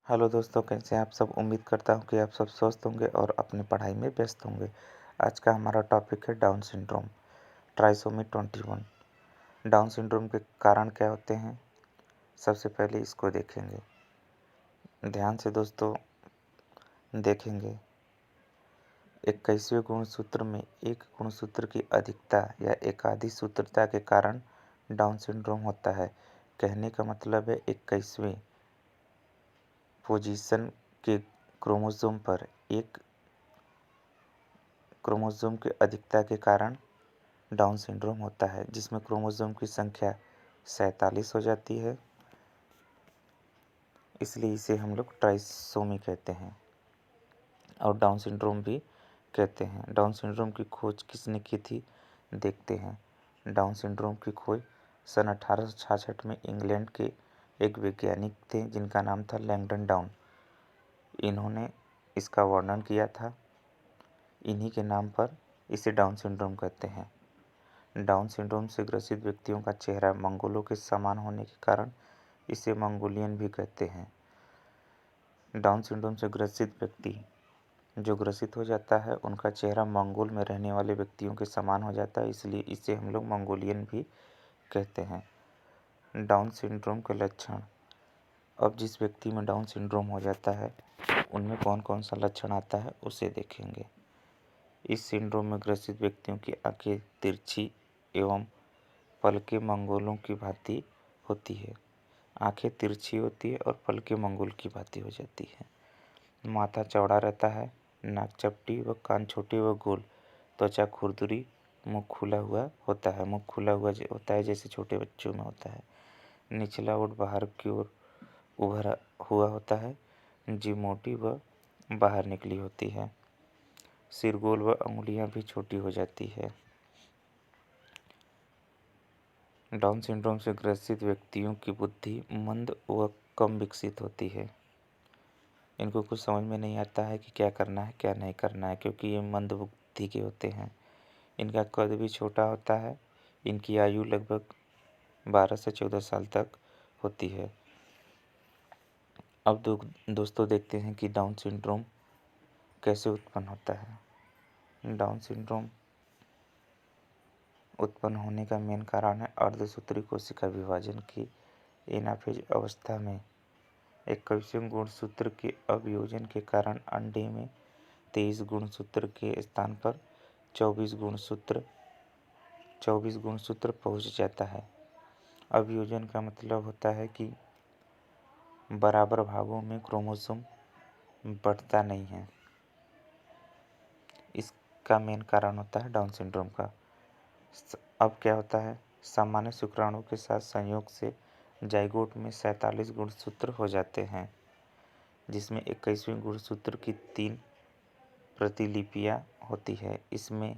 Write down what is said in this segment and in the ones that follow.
Hello दोस्तों, कैसे हैं आप सब। उम्मीद करता हूं कि आप सब स्वस्थ होंगे और अपनी पढ़ाई में व्यस्त होंगे। आज का हमारा टॉपिक है down syndrome, trisomy 21। Down syndrome के कारण क्या होते हैं, सबसे पहले इसको देखेंगे। ध्यान से दोस्तों देखेंगे। 21वें गुणसूत्र में एक गुणसूत्र की अधिकता या एकाधिक सूत्रता के कारण डाउन सिंड्रोम होता है। कहने का मतलब है 21वें पोजीशन के क्रोमोसोम पर एक क्रोमोसोम की अधिकता के कारण डाउन सिंड्रोम होता है, जिसमें क्रोमोसोम की संख्या 47 हो जाती है। इसलिए इसे हम लोग ट्राइसोमी कहते हैं और डाउन सिंड्रोम भी कहते हैं। डाउन सिंड्रोम की खोज किसने की थी, देखते हैं। डाउन सिंड्रोम की खोज सन 1866 में इंग्लैंड के एक वैज्ञानिक थे जिनका नाम था लैंगडन डाउन। इन्होंने इसका वर्णन किया था। इन्हीं के नाम पर इसे डाउन सिंड्रोम कहते हैं। डाउन सिंड्रोम से ग्रसित व्यक्तियों का चेहरा मंगोलों के समान होने के कारण इसे मंगोलियन भी कहते हैं। डाउन सिंड्रोम से ग्रसित व्यक्ति जो ग्रसित हो जाता है उनका चेहरा मंगोल में रहने वाले व्यक्तियों के समान हो जाता है, इसलिए इसे हम लोग मंगोलियन भी कहते हैं। डाउन सिंड्रोम के लक्षण। अब जिस व्यक्ति में डाउन सिंड्रोम हो जाता है उनमें कौन कौन सा लक्षण आता है उसे देखेंगे। इस सिंड्रोम में ग्रसित व्यक्तियों की आंखें तिरछी एवं पलकें मंगोलों की भांति होती है। आंखें तिरछी होती है और पलकें मंगोल की भांति हो जाती है। माथा चौड़ा रहता है, नाक चपटी व कान छोटे व गोल, त्वचा खुरदुरी, मुंह खुला हुआ होता है। मुंह खुला हुआ होता है जैसे छोटे बच्चों में होता है। निचला ओठ बाहर की ओर उभरा हुआ होता है। जीभ मोटी व बाहर निकली होती है। सिर गोल व अंगुलियां भी छोटी हो जाती है। डाउन सिंड्रोम से ग्रसित व्यक्तियों की बुद्धि मंद व कम विकसित होती है। इनको कुछ समझ में नहीं आता है कि क्या करना है क्या नहीं करना है, क्योंकि ये मंद बुद्धि के होते हैं। इनका कद भी छोटा होता है। इनकी आयु लगभग 12 से 14 साल तक होती है। अब दोस्तों देखते हैं कि डाउन सिंड्रोम कैसे उत्पन्न होता है। डाउन सिंड्रोम उत्पन्न होने का मेन कारण है अर्धसूत्री कोशिका विभाजन की एनाफेज अवस्था में 21वें गुणसूत्र के अभियोजन के कारण अंडे में 23 गुणसूत्र के स्थान पर 24 गुणसूत्र पहुंच जाता है। अभियोजन का मतलब होता है कि बराबर भागों में क्रोमोसोम बढ़ता नहीं है। इसका मेन कारण होता है डाउन सिंड्रोम का। अब क्या होता है, सामान्य शुक्राणु के साथ संयोग से जाइगोट में 47 गुणसूत्र हो जाते हैं, जिसमें 21वें गुणसूत्र की 3 प्रतिलिपियां होती है। इसमें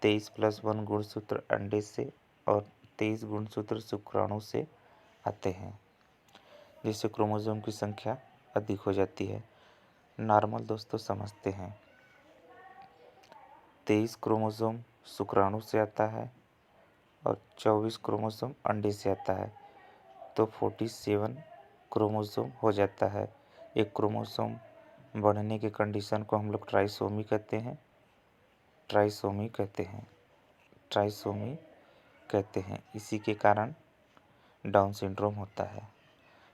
23+1 गुणसूत्र अंडे से और 23 गुणसूत्र शुक्राणु से आते हैं, जिससे क्रोमोसोम की संख्या अधिक हो जाती है। नॉर्मल दोस्तों समझते हैं। 23 क्रोमोसोम शुक्राणु से आता है और 24 क्रोमोसोम अंडे से आता है, तो 47 क्रोमोसोम हो जाता है। एक क्रोमोसोम बढ़ने के कंडीशन को हम लोग ट्राइसोमी कहते हैं। ट्राइसोमी कहते हैं। इसी के कारण डाउन सिंड्रोम होता है।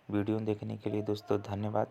वीडियो देखने के लिए दोस्तों धन्यवाद।